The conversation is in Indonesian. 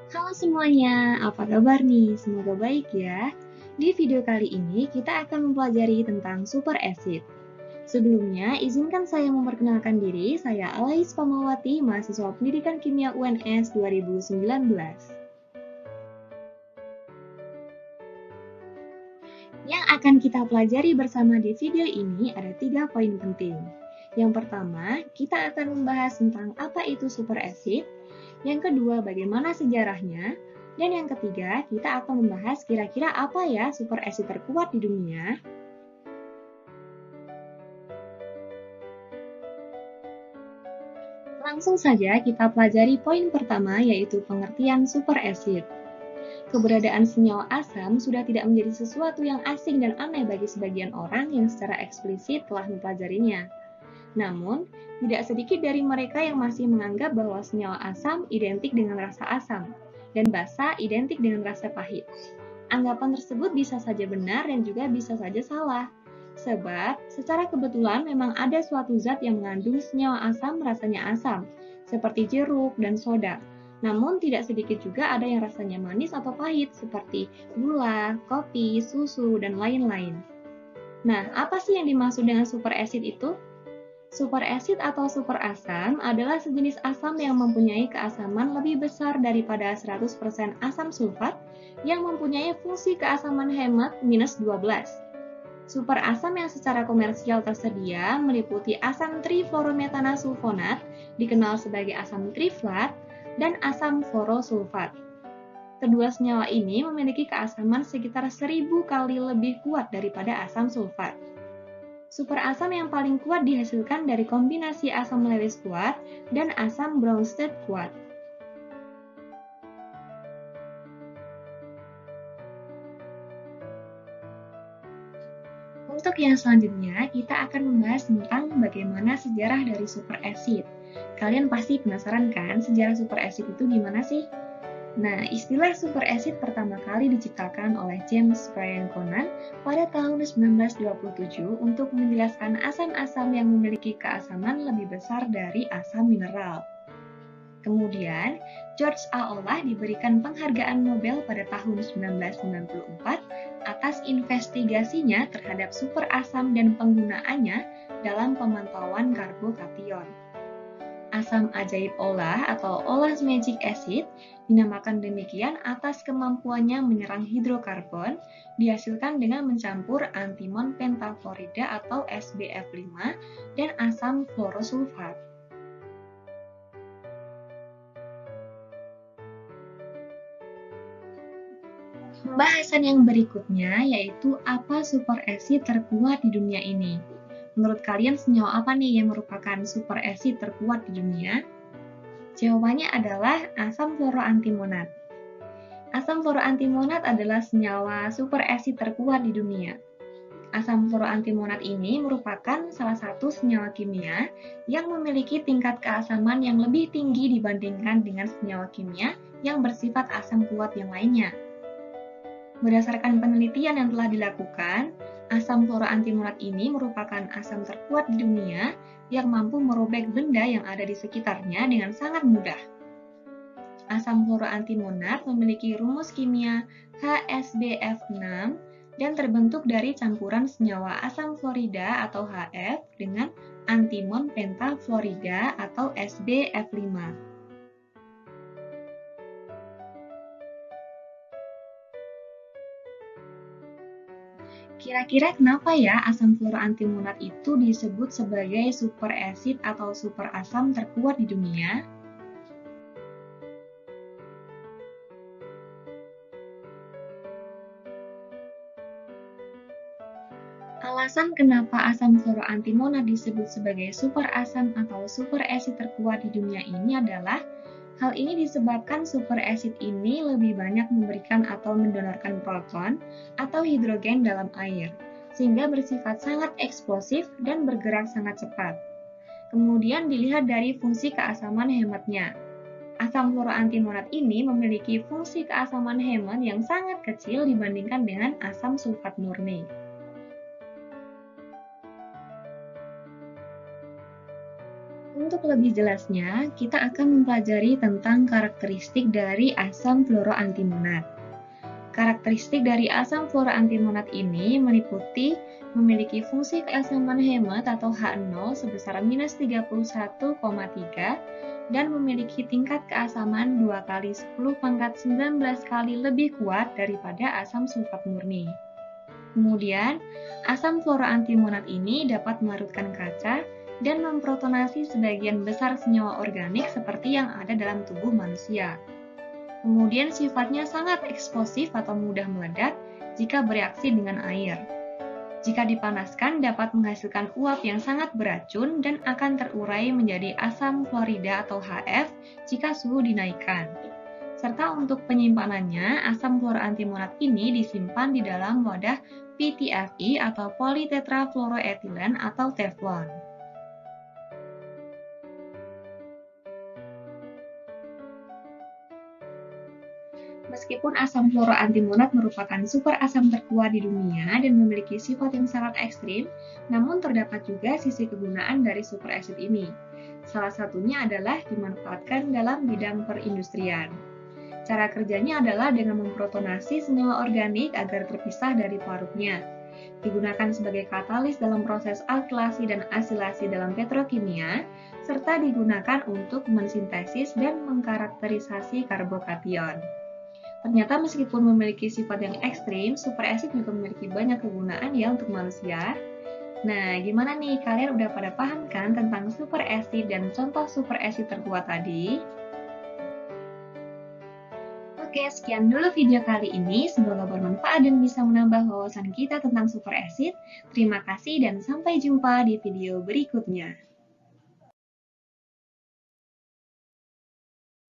Halo semuanya, apa kabar nih? Semoga baik ya. Di video kali ini kita akan mempelajari tentang super acid. Sebelumnya, izinkan saya memperkenalkan diri, saya Alais Pamawati, mahasiswa Pendidikan Kimia UNS 2019. Yang akan kita pelajari bersama di video ini ada 3 poin penting. Yang pertama, kita akan membahas tentang apa itu super acid. Yang kedua, bagaimana sejarahnya. Dan yang ketiga, kita akan membahas kira-kira apa ya super acid terkuat di dunia. Langsung saja kita pelajari poin pertama, yaitu pengertian super acid. Keberadaan senyawa asam sudah tidak menjadi sesuatu yang asing dan aneh bagi sebagian orang yang secara eksplisit telah mempelajarinya. Namun, tidak sedikit dari mereka yang masih menganggap bahwa senyawa asam identik dengan rasa asam, dan basa identik dengan rasa pahit. Anggapan tersebut bisa saja benar dan juga bisa saja salah. Sebab, secara kebetulan memang ada suatu zat yang mengandung senyawa asam rasanya asam, seperti jeruk dan soda. Namun, tidak sedikit juga ada yang rasanya manis atau pahit, seperti gula, kopi, susu, dan lain-lain. Nah, apa sih yang dimaksud dengan super acid itu? Super acid atau super asam adalah sejenis asam yang mempunyai keasaman lebih besar daripada 100% asam sulfat yang mempunyai fungsi keasaman hemat minus 12. Super asam yang secara komersial tersedia meliputi asam trifluorometana sulfonat, dikenal sebagai asam triflat, dan asam fluorosulfat. Kedua senyawa ini memiliki keasaman sekitar 1000 kali lebih kuat daripada asam sulfat. Super asam yang paling kuat dihasilkan dari kombinasi asam Lewis kuat dan asam Bronsted kuat. Untuk yang selanjutnya, kita akan membahas tentang bagaimana sejarah dari super acid. Kalian pasti penasaran kan sejarah super acid itu gimana sih? Nah, istilah super acid pertama kali diciptakan oleh James Bryan Conan pada tahun 1927 untuk menjelaskan asam-asam yang memiliki keasaman lebih besar dari asam mineral. Kemudian, George A. Olah diberikan penghargaan Nobel pada tahun 1994 atas investigasinya terhadap super asam dan penggunaannya dalam pemantauan karbokation. Asam ajaib Olah atau Olah's Magic Acid dinamakan demikian atas kemampuannya menyerang hidrokarbon dihasilkan dengan mencampur antimon pentafluorida atau SbF5 dan asam fluorosulfat. Pembahasan yang berikutnya yaitu apa super acid terkuat di dunia ini. Menurut kalian senyawa apa nih yang merupakan super acid terkuat di dunia? Jawabannya adalah asam fluoroantimonat. Asam fluoroantimonat adalah senyawa super acid terkuat di dunia. Asam fluoroantimonat ini merupakan salah satu senyawa kimia yang memiliki tingkat keasaman yang lebih tinggi dibandingkan dengan senyawa kimia yang bersifat asam kuat yang lainnya. Berdasarkan penelitian yang telah dilakukan, asam fluoroantimonat ini merupakan asam terkuat di dunia yang mampu merobek benda yang ada di sekitarnya dengan sangat mudah. Asam fluoroantimonat memiliki rumus kimia HSBF6 dan terbentuk dari campuran senyawa asam fluorida atau HF dengan antimon pentafluorida atau SbF5. Kira-kira kenapa ya asam fluoroantimonat itu disebut sebagai super acid atau super asam terkuat di dunia? Alasan kenapa asam fluoroantimonat disebut sebagai super asam atau super acid terkuat di dunia ini adalah hal ini disebabkan super acid ini lebih banyak memberikan atau mendonorkan proton atau hidrogen dalam air, sehingga bersifat sangat eksplosif dan bergerak sangat cepat. Kemudian dilihat dari fungsi keasaman hematnya. Asam fluoroantimonat ini memiliki fungsi keasaman hemat yang sangat kecil dibandingkan dengan asam sulfat murni. Untuk lebih jelasnya, kita akan mempelajari tentang karakteristik dari asam fluoroantimonat. Karakteristik dari asam fluoroantimonat ini meliputi memiliki fungsi keasaman hemat atau H0 sebesar minus 31,3 dan memiliki tingkat keasaman 2 kali 10 pangkat 19 kali lebih kuat daripada asam sulfat murni. Kemudian, asam fluoroantimonat ini dapat melarutkan kaca dan memprotonasi sebagian besar senyawa organik seperti yang ada dalam tubuh manusia. Kemudian sifatnya sangat eksplosif atau mudah meledak jika bereaksi dengan air. Jika dipanaskan dapat menghasilkan uap yang sangat beracun dan akan terurai menjadi asam klorida atau HF jika suhu dinaikkan. Serta untuk penyimpanannya, asam fluoroantimonat ini disimpan di dalam wadah PTFE atau politetrafluoroetilen atau teflon. Meskipun asam fluoroantimonat merupakan super asam terkuat di dunia dan memiliki sifat yang sangat ekstrim, namun terdapat juga sisi kegunaan dari super asid ini. Salah satunya adalah dimanfaatkan dalam bidang perindustrian. Cara kerjanya adalah dengan memprotonasi senyawa organik agar terpisah dari pelarutnya. Digunakan sebagai katalis dalam proses alkilasi dan asilasi dalam petrokimia, serta digunakan untuk mensintesis dan mengkarakterisasi karbokation. Ternyata meskipun memiliki sifat yang ekstrim, super asid juga memiliki banyak kegunaan ya untuk manusia. Nah, gimana nih? Kalian udah pada paham kan tentang super asid dan contoh super asid terkuat tadi? Oke, sekian dulu video kali ini. Semoga bermanfaat dan bisa menambah wawasan kita tentang super asid. Terima kasih dan sampai jumpa di video berikutnya.